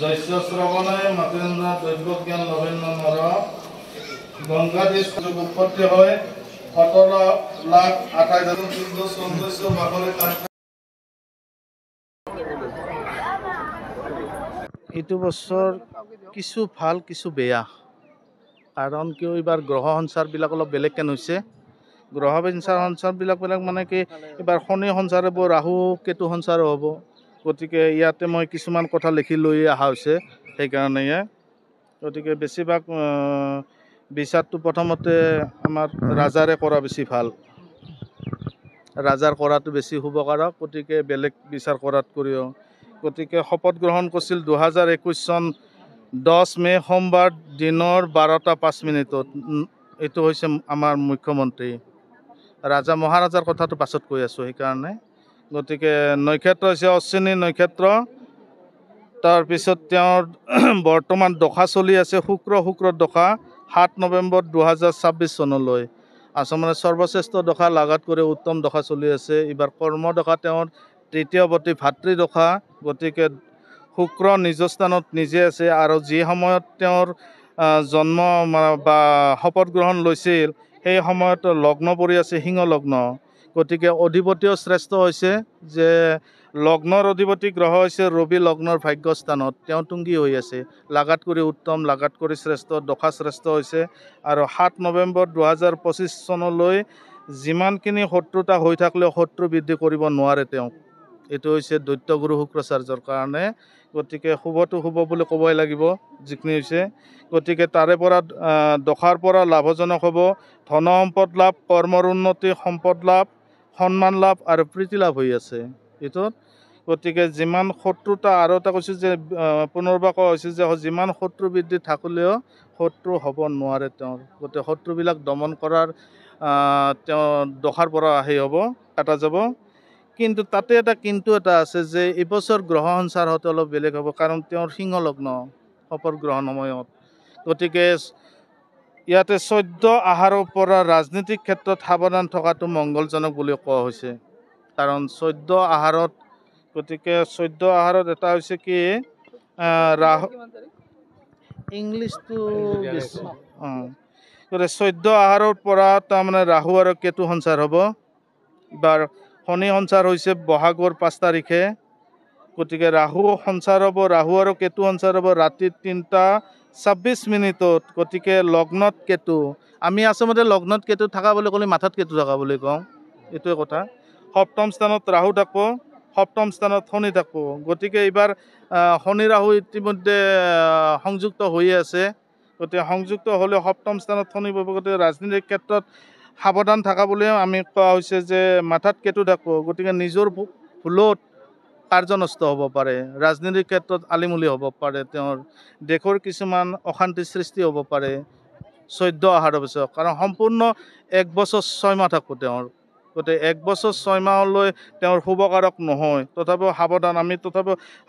জৈষ্য শ্ৰবণে মাতেন্দ্ৰ দৈবজ্ঞান নবেন্দ্ৰ নৰ গঙ্গাদেশ উৎপত্তি হয় 17,28,14 এইটো বছৰ কিছু ভাল কিছু বেয়া কাৰণ কিয় এইবাৰ গ্ৰহ সঞ্চাৰবিলাক অলপ বেলেগকৈ হৈছে গ্ৰহ সঞ্চাৰবিলাক মানে কি এইবাৰ শনি সঞ্চাৰ হ'ব ৰাহু কেতু সঞ্চাৰো হ'ব গতিকে ইয়াতে মই কিছুমান কথা লিখি লৈ অহা হৈছে সেইকাৰণে গতিকে বেছিভাগ বিচাৰটো প্ৰথমতে আমাৰ ৰাজাৰে কৰা বেছি ভাল ৰাজাৰ কৰাটো বেছি শুভকাৰক গতিকে বেলেগ বিচাৰ কৰাত কৰিও গতিকে শপত গ্ৰহণ কৰিছিল 2021 চন 10 মে সোমবাৰ দিনৰ 12:05 এইটো হৈছে আমাৰ মুখ্যমন্ত্ৰী ৰাজা মহাৰাজাৰ কথাটো পাছত কৈ আছোঁ সেইকাৰণে গতিকে নক্ষত্ৰ হৈছে অশ্বিনী নক্ষত্ৰ তাৰপিছত তেওঁৰ বৰ্তমান দশা চলি আছে শুক্ৰ দশা 7 নৱেম্বৰ 2026 চনলৈ আচলতে সৰ্বশ্ৰেষ্ঠ দশা লাগাত কৰি উত্তম দশা চলি আছে এইবাৰ কৰ্ম দশা তেওঁৰ তৃতীয়ৱতী ভাতৃ দশা গতিকে শুক্ৰ নিজ স্থানত নিজে আছে আৰু যি সময়ত তেওঁৰ জন্ম বা শপত গ্ৰহণ লৈছিল সেই সময়ত লগ্ন পৰি আছে সিংহ লগ্ন গতিকে অধিপতিও শ্ৰেষ্ঠ হৈছে যে লগ্নৰ অধিপতি গ্ৰহ হৈছে ৰবি লগ্নৰ ভাগ্যস্থানত তেওঁ তুংগী হৈ আছে লাগাত কৰি উত্তম লাগাত কৰি শ্ৰেষ্ঠ দশা শ্ৰেষ্ঠ হৈছে আৰু 7 নৱেম্বৰ 2025 চনলৈ যিমানখিনি শত্ৰুতা হৈ থাকিলেও শত্ৰু বৃদ্ধি কৰিব নোৱাৰে তেওঁ এইটো হৈছে দৈত্য গুৰু শুক্ৰাচাৰ্যৰ কাৰণে গতিকে শুভটো শুভ বুলি ক'বই লাগিব যিখিনি হৈছে গতিকে তাৰে পৰা দশাৰ পৰা লাভজনক হ'ব ধন সম্পদ লাভ কৰ্মৰ উন্নতি সম্পদ লাভ সন্মান লাভ আৰু প্ৰীতি লাভ হৈ আছে এইটোত গতিকে যিমান শত্ৰুতা আৰু এটা কৈছোঁ যে পুনৰবাৰ কোৱা হৈছে যে যিমান শত্ৰু বৃদ্ধি থাকিলেও শত্ৰু হ'ব নোৱাৰে তেওঁৰ গতিকে শত্ৰুবিলাক দমন কৰাৰ তেওঁ দশাৰ পৰা হেৰি হ'ব কাটা যাব কিন্তু তাতে এটা কিন্তু এটা আছে যে এইবছৰ গ্ৰহ সঞ্চাৰ হওঁতে অলপ বেলেগ হ'ব কাৰণ তেওঁৰ সিংহ লগ্ন শপত গ্ৰহণ সময়ত গতিকে ইয়াতে 14 আহাৰৰ পৰা ৰাজনীতিক ক্ষেত্ৰত সাৱধান থকাটো মংগলজনক বুলি কোৱা হৈছে কাৰণ 14 আহাৰত গতিকে 14 আহাৰত এটা হৈছে কি ৰাহু ইংলিছটো বেছি গতিকে 14 আহাৰৰ পৰা তাৰমানে ৰাহু আৰু কেতু সঞ্চাৰ হ'ব এইবাৰ শনি সঞ্চাৰ হৈছে বহাগৰ 5 তাৰিখে গতিকে ৰাহু সঞ্চাৰ হ'ব ৰাহু আৰু কেতু সঞ্চাৰ হ'ব ৰাতি 3:26 গতিকে লগ্নত কেতু আমি আচলতে লগ্নত কেতু থকা বুলি ক'লে মাথাত কেতু থকা বুলি কওঁ এইটোৱে কথা সপ্তম স্থানত ৰাহু থাকিব সপ্তম স্থানত শনি থাকিব গতিকে এইবাৰ শনি ৰাহু ইতিমধ্যে সংযুক্ত হৈ আছে গতিকে সংযুক্ত হ'লে সপ্তম স্থানত শনি পাব গতিকে ৰাজনীতিক ক্ষেত্ৰত সাৱধান থকা বুলিও আমি কোৱা হৈছে যে মাথাত কেতু থাকিব গতিকে নিজৰ ভুলত কাৰ্য নষ্ট হ'ব পাৰে ৰাজনীতিৰ ক্ষেত্ৰত আলিমুলি হ'ব পাৰে তেওঁৰ দেশৰ কিছুমান অশান্তি সৃষ্টি হ'ব পাৰে 14 আহাৰৰ পিছত কাৰণ সম্পূৰ্ণ 1 বছৰ 6 মাহ থাকিব তেওঁৰ গতিকে 1 বছৰ 6 মাহলৈ তেওঁৰ শুভকাৰক নহয় তথাপিও সাৱধান আমি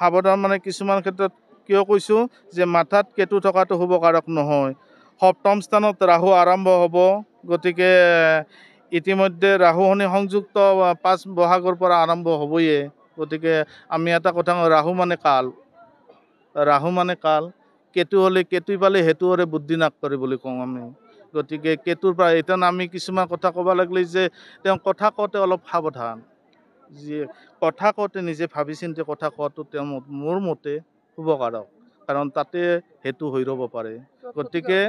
সাৱধান মানে কিছুমান ক্ষেত্ৰত কিয় কৈছোঁ যে মাথাত কেতু থকাটো শুভকাৰক নহয় সপ্তম স্থানত ৰাহু আৰম্ভ হ'ব গতিকে ইতিমধ্যে ৰাহু শনি সংযুক্ত 5 বহাগৰ পৰা আৰম্ভ হ'বয়ে গতিকে আমি এটা কথা ৰাহু মানে কাল কেতু হ'লে কেতু পালে হেতুৰে বুদ্ধি নাক কৰে বুলি কওঁ আমি গতিকে কেতুৰ পৰা এতিয়া আমি কিছুমান কথা ক'ব লাগিলে যে তেওঁ কথা কওঁতে অলপ সাৱধান যে কথা কওঁতে নিজে ভাবি চিন্তি কথা কোৱাটো তেওঁ মোৰ মতে শুভকাৰক কাৰণ তাতে হেতু হৈ ৰ'ব পাৰে গতিকে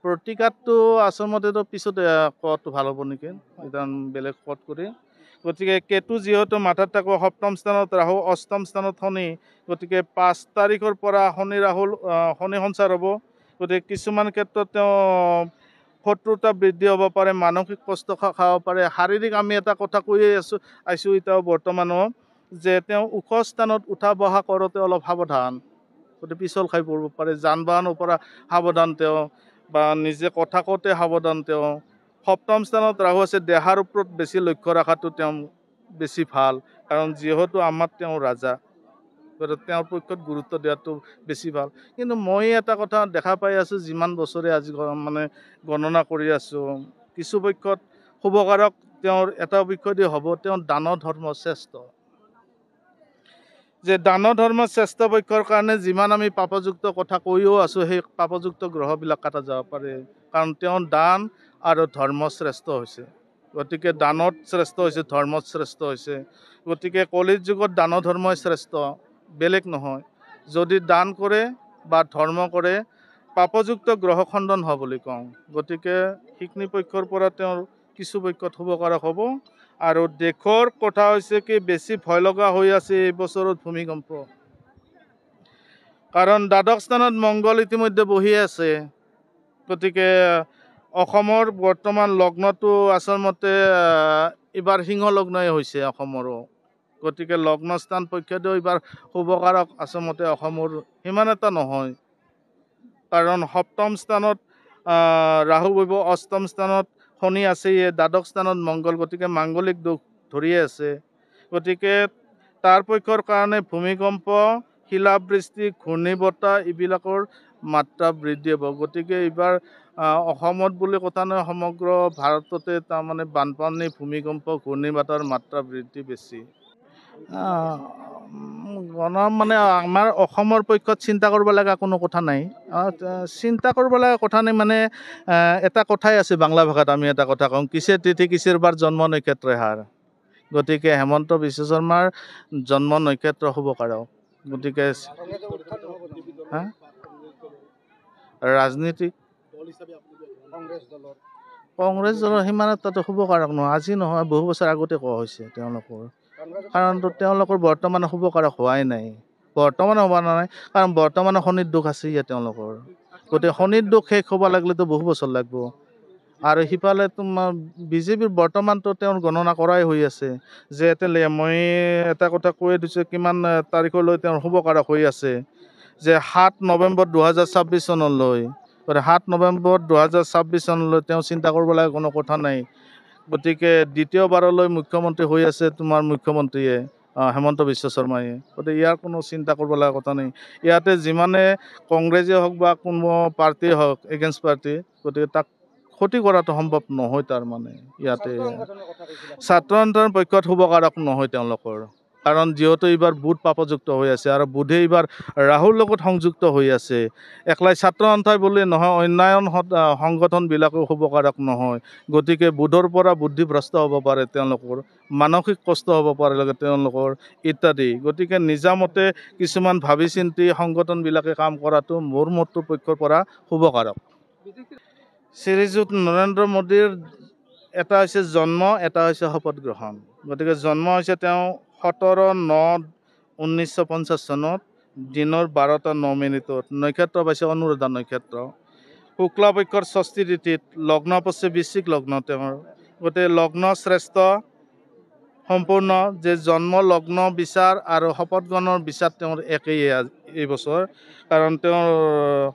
প্ৰতিকাৰটো আচলতেতো পিছত কোৱাটো ভাল হ'ব নেকি এতিয়া বেলেগ পথ কৰি গতিকে কেতু যিহেতু মাথাত থাকিব সপ্তম স্থানত ৰাহু অষ্টম স্থানত শনি গতিকে 5 তাৰিখৰ পৰা শনি সঞ্চাৰ হ'ব গতিকে কিছুমান ক্ষেত্ৰত তেওঁ শত্ৰুতা বৃদ্ধি হ'ব পাৰে মানসিক কষ্ট খাব পাৰে শাৰীৰিক আমি এটা কথা কৈয়ে আছোঁ এতিয়াও বৰ্তমানো যে তেওঁ ওখ স্থানত উঠা বহা কৰোঁতে অলপ সাৱধান গতিকে পিছল খাই পৰিব পাৰে যান বাহনৰ পৰা সাৱধান তেওঁ বা নিজে কথা কওঁতে সাৱধান তেওঁ সপ্তম স্থানত ৰাহু আছে দেহাৰ ওপৰত বেছি লক্ষ্য ৰখাটো তেওঁ বেছি ভাল কাৰণ যিহেতু আমাৰ তেওঁ ৰাজা গতিকে তেওঁৰ পক্ষত গুৰুত্ব দিয়াটো বেছি ভাল কিন্তু মই এটা কথা দেখা পাই আছোঁ যিমান বছৰে আজি মানে গণনা কৰি আছোঁ কিছু পক্ষত শুভকাৰক তেওঁৰ এটা পক্ষ দি হ'ব তেওঁ দান ধৰ্ম শ্ৰেষ্ঠ যে দান ধৰ্ম শ্ৰেষ্ঠ পক্ষৰ কাৰণে যিমান আমি পাপযুক্ত কথা কৈও আছোঁ, সেই পাপযুক্ত গ্ৰহবিলাক কাটা যাব পাৰে, কাৰণ তেওঁ দান আৰু ধৰ্ম শ্ৰেষ্ঠ হৈছে। গতিকে দানত শ্ৰেষ্ঠ হৈছে, ধৰ্মত শ্ৰেষ্ঠ হৈছে। গতিকে কলিৰ যুগত দান ধৰ্মই শ্ৰেষ্ঠ, বেলেগ নহয়। যদি দান কৰে বা ধৰ্ম কৰে, পাপযুক্ত গ্ৰহ খণ্ডন হোৱা বুলি কওঁ। গতিকে সেইখিনি পক্ষৰ পৰা তেওঁৰ কিছু পক্ষত শুভকাৰক হ'ব। আৰু দেশৰ কথা হৈছে কি, বেছি ভয় লগা হৈ আছে এই বছৰত ভূমিকম্প, কাৰণ দ্বাদশ স্থানত মংগল ইতিমধ্যে বহি আছে। গতিকে অসমৰ বৰ্তমান লগ্নটো আচলতে এইবাৰ সিংহ লগ্নই হৈছে অসমৰো। গতিকে লগ্ন স্থান পক্ষেদিও এইবাৰ শুভকাৰক আচলতে অসমৰ সিমান এটা নহয়, কাৰণ সপ্তম স্থানত ৰাহু বহিব, অষ্টম স্থানত শনি আছেই, দ্বাদশ স্থানত মংগল, গতিকে মাংগলিক দোষ ধৰিয়ে আছে। গতিকে তাৰ পক্ষৰ কাৰণে ভূমিকম্প, শিলাবৃষ্টি, ঘূৰ্ণীবতাহ এইবিলাকৰ মাত্ৰা বৃদ্ধি হ'ব। গতিকে এইবাৰ অসমত বুলি কথা নহয়, সমগ্ৰ ভাৰততে তাৰমানে বানপানী, ভূমিকম্প, ঘূৰ্ণীবতাহৰ মাত্ৰা বৃদ্ধি বেছি। মানে আমাৰ অসমৰ পক্ষত চিন্তা কৰিব লগা কোনো কথা নাই। চিন্তা কৰিব লগা কথা নাই মানে এটা কথাই আছে বাংলা ভাষাত, আমি এটা কথা কওঁ, কিসের তিথি কিসের বাৰ জন্ম নক্ষত্ৰৰ হাৰ। গতিকে হেমন্ত বিশ্ব শৰ্মাৰ জন্ম নক্ষত্ৰ শুভকাৰক। গতিকে ৰাজনীতিক কংগ্ৰেছ দলৰ সিমান এটাতো শুভকাৰক নহয়, আজি নহয়, বহু বছৰ আগতে কোৱা হৈছে তেওঁলোকৰ। কাৰণ তেওঁলোকৰ বৰ্তমান শুভকাৰক হোৱাই নাই, বৰ্তমানে হোৱা নাই, কাৰণ বৰ্তমানে শনিৰ দুখ আছে ইয়াত তেওঁলোকৰ। গতিকে শনিৰ দুখ শেষ হ'ব লাগিলেতো বহু বছৰ লাগিব। আৰু সিফালে তোমাৰ বিজেপিৰ বৰ্তমানতো তেওঁৰ গণনা কৰাই হৈ আছে, যে মই এটা কথা কৈ দিছোঁ, কিমান তাৰিখলৈ তেওঁৰ শুভকাৰক হৈ আছে, যে 7 নৱেম্বৰ 2026 চনলৈ। 7 নৱেম্বৰ 2026 চনলৈ তেওঁ চিন্তা কৰিব লাগে কোনো কথা নাই। গতিকে দ্বিতীয়বাৰলৈ মুখ্যমন্ত্ৰী হৈ আছে তোমাৰ মুখ্যমন্ত্ৰীয়ে হেমন্ত বিশ্ব শৰ্মাই। গতিকে ইয়াৰ কোনো চিন্তা কৰিব লগা কথা নাই। ইয়াতে যিমানে কংগ্ৰেছেই হওক বা কোনো পাৰ্টিয়ে হওক, এগেইনষ্ট পাৰ্টি, গতিকে তাক ক্ষতি কৰাটো সম্ভৱ নহয়। তাৰমানে ইয়াতে ছাত্ৰ সন্থাৰ পক্ষত শুভকাৰক নহয় তেওঁলোকৰ, কাৰণ যিহেতু এইবাৰ বুধ পাপযুক্ত হৈ আছে, আৰু বুধে এইবাৰ ৰাহুৰ লগত সংযুক্ত হৈ আছে। একলাই ছাত্ৰ সন্থাই বুলি নহয়, অন্যান্য সংগঠনবিলাকেও শুভকাৰক নহয়। গতিকে বুধৰ পৰা বুদ্ধিভ্ৰষ্ট হ'ব পাৰে তেওঁলোকৰ, মানসিক কষ্ট হ'ব পাৰে তেওঁলোকৰ ইত্যাদি। গতিকে নিজামতে কিছুমান ভাবি চিন্তি সংগঠনবিলাকে কাম কৰাটো মোৰ মতৰ পক্ষৰ পৰা শুভকাৰক। শ্ৰীযুত নৰেন্দ্ৰ মোদীৰ এটা হৈছে জন্ম, এটা হৈছে শপত গ্ৰহণ। গতিকে জন্ম হৈছে তেওঁ 17/9/1950 চনত দিনৰ 12:09 নক্ষত্ৰ পাইছে অনুৰাধা নক্ষত্ৰ, শুক্লা পক্ষৰ ষষ্ঠী তিথিত, লগ্ন পছে বৃশ্চিক লগ্ন তেওঁৰ। গতিকে লগ্ন শ্ৰেষ্ঠ সম্পূৰ্ণ, যে জন্ম লগ্ন বিচাৰ আৰু শপত গ্ৰহণৰ বিচাৰ তেওঁৰ একেই এই বছৰ, কাৰণ তেওঁৰ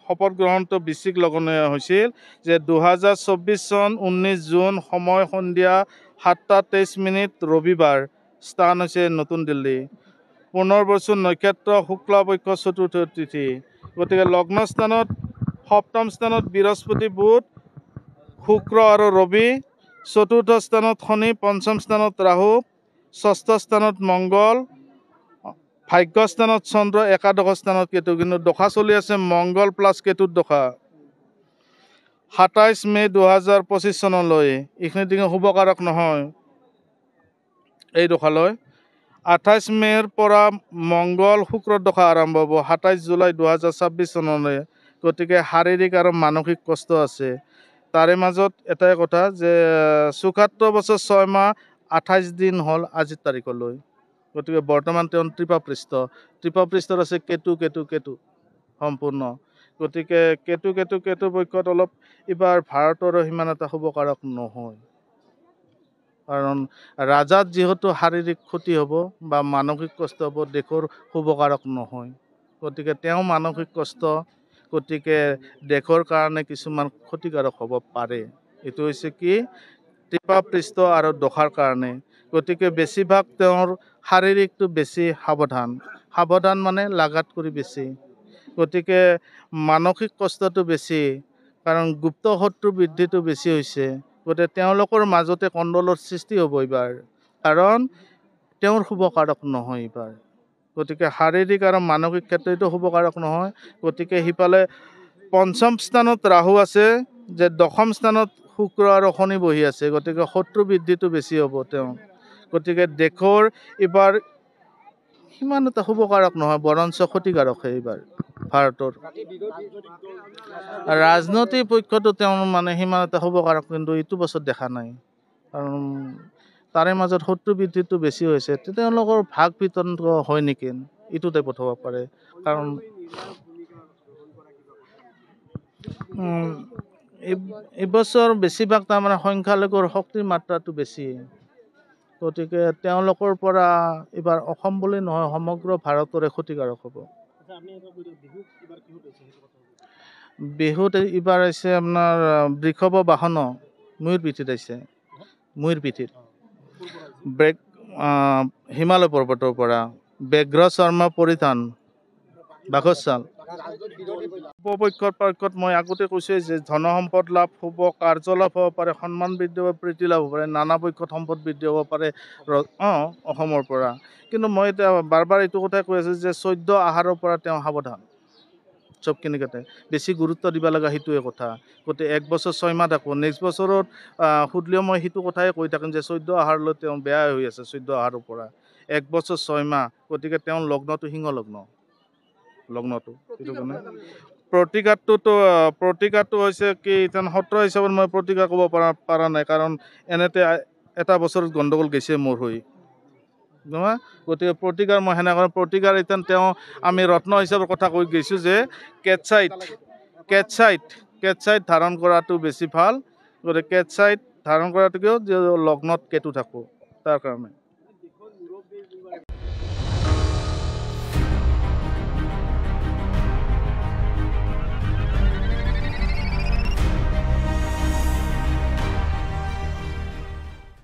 শপত গ্ৰহণটো বৃশ্চিক লগ্নে হৈছিল, যে 2024 চন 19 জুন, সময় সন্ধিয়া 7:23 ৰবিবাৰ, স্থান হৈছে নতুন দিল্লী, পুনৰবসু নক্ষত্ৰ, শুক্লা পক্ষ চতুৰ্থ তিথি। গতিকে লগ্নস্থানত সপ্তম স্থানত বৃহস্পতি, বুধ, শুক্ৰ আৰু ৰবি, চতুৰ্থ স্থানত শনি, পঞ্চম স্থানত ৰাহু, ষষ্ঠ স্থানত মংগল, ভাগ্যস্থানত চন্দ্ৰ, একাদশ স্থানত কেতু। কিন্তু দশা চলি আছে মংগল প্লাছ কেতুৰ দশা 27 মে 2025 চনলৈ। এইখিনি দিন শুভকাৰক নহয় এই দশালৈ। 28 মে'ৰ পৰা মংগল শুক্ৰৰ দশা আৰম্ভ হ'ব 27 জুলাই 2026 চনলৈ। গতিকে শাৰীৰিক আৰু মানসিক কষ্ট আছে। তাৰে মাজত এটাই কথা, যে 74 বছৰ 6 মাহ 28 দিন হ'ল আজিৰ তাৰিখলৈ। গতিকে বৰ্তমান তেওঁ ত্ৰিপাপৃষ্ঠত আছে কেতু কেতু কেতু সম্পূৰ্ণ। গতিকে কেতু পক্ষত অলপ এইবাৰ ভাৰতৰো সিমান এটা শুভকাৰক নহয়, কাৰণ ৰাজাত যিহেতু শাৰীৰিক ক্ষতি হ'ব বা মানসিক কষ্ট হ'ব, দেশৰ শুভকাৰক নহয়। গতিকে তেওঁ মানসিক কষ্ট, গতিকে দেশৰ কাৰণে কিছুমান ক্ষতিকাৰক হ'ব পাৰে। এইটো হৈছে কি, ত্ৰিপাপৃষ্ঠ আৰু দশাৰ কাৰণে। গতিকে বেছিভাগ তেওঁৰ শাৰীৰিকটো বেছি সাৱধান মানে লাগাত কৰি বেছি। গতিকে মানসিক কষ্টটো বেছি, কাৰণ গুপ্ত শত্ৰু বৃদ্ধিটো বেছি হৈছে। গতিকে তেওঁলোকৰ মাজতে কণ্ডলৰ সৃষ্টি হ'ব এইবাৰ, কাৰণ তেওঁৰ শুভকাৰক নহয় এইবাৰ। গতিকে শাৰীৰিক আৰু মানসিক ক্ষেত্ৰতো শুভকাৰক নহয়। গতিকে সিফালে পঞ্চম স্থানত ৰাহু আছে, যে দশম স্থানত শুক্ৰ আৰু শনি বহি আছে। গতিকে শত্ৰু বৃদ্ধিটো বেছি হ'ব তেওঁ। গতিকে দেশৰ এইবাৰ সিমান এটা শুভকাৰক নহয়, বৰঞ্চ ক্ষতিকাৰকহে এইবাৰ ভাৰতৰ। ৰাজনৈতিক পক্ষতো তেওঁ মানে সিমান এটা শুভকাৰক কিন্তু এইটো বছৰত দেখা নাই। কাৰণ তাৰে মাজত শত্ৰু বৃদ্ধিটো বেছি হৈছে। তেওঁলোকৰ ভাগ বিতৰণ হয় নেকি, এইটো টাইপত হ'ব পাৰে। কাৰণ এইবছৰ বেছিভাগ তাৰমানে সংখ্যালঘুৰ শক্তিৰ মাত্ৰাটো বেছি। গতিকে তেওঁলোকৰ পৰা এইবাৰ অসম বুলি নহয়, সমগ্ৰ ভাৰতৰে ক্ষতিকাৰক হ'ব। বিহুত এইবাৰ আহিছে আপোনাৰ বৃষভ বাহন, ময়ূৰ পিঠিত আহিছে। ময়ূৰ পিঠিত হিমালয় পৰ্বতৰ পৰা ব্যাঘ্ৰ চৰ্ম পৰিধান, বাঘছাল। উপপক্ষৰ পক্ষত মই আগতে কৈছোঁৱেই যে ধন সম্পদ লাভ হ'ব, কাৰ্যলাভ হ'ব পাৰে, সন্মান বৃদ্ধি হ'ব, প্ৰীতি লাভ হ'ব পাৰে, নানা পক্ষত সম্পদ বৃদ্ধি হ'ব পাৰে অসমৰ পৰা। কিন্তু মই এতিয়া বাৰ বাৰ এইটো কথাই কৈ আছোঁ যে 14 আহাৰৰ পৰা তেওঁ সাৱধান। চবখিনি কথা বেছি গুৰুত্ব দিব লগা সেইটোৱে কথা। গতিকে 1 বছৰ 6 মাহ থাকোঁ, নেক্সট বছৰত সুধিলেও মই সেইটো কথাই কৈ থাকিম যে 14 আহাৰলৈ তেওঁ বেয়া হৈ আছে। 14 আহাৰৰ পৰা 1 বছৰ 6 মাহ। গতিকে তেওঁৰ লগ্নটো সিংহ লগ্নটো সেইটো কাৰণে প্ৰতিকাৰটো হৈছে কি, এতিয়া 17 হিচাপত মই প্ৰতিকাৰ ক'ব পৰা নাই। কাৰণ এনেতে এটা বছৰত গণ্ডগোল গৈছে মোৰ হৈ নহয়। গতিকে প্ৰতিকাৰ মই সেনেকৈ প্ৰতিকাৰ এতিয়া তেওঁ আমি ৰত্ন হিচাপৰ কথা কৈ গৈছোঁ যে কেটচাইট ধাৰণ কৰাটো বেছি ভাল। গতিকে কেটচাইট ধাৰণ কৰাটোকেও লগ্নত কেতু থাকোঁ তাৰ কাৰণে।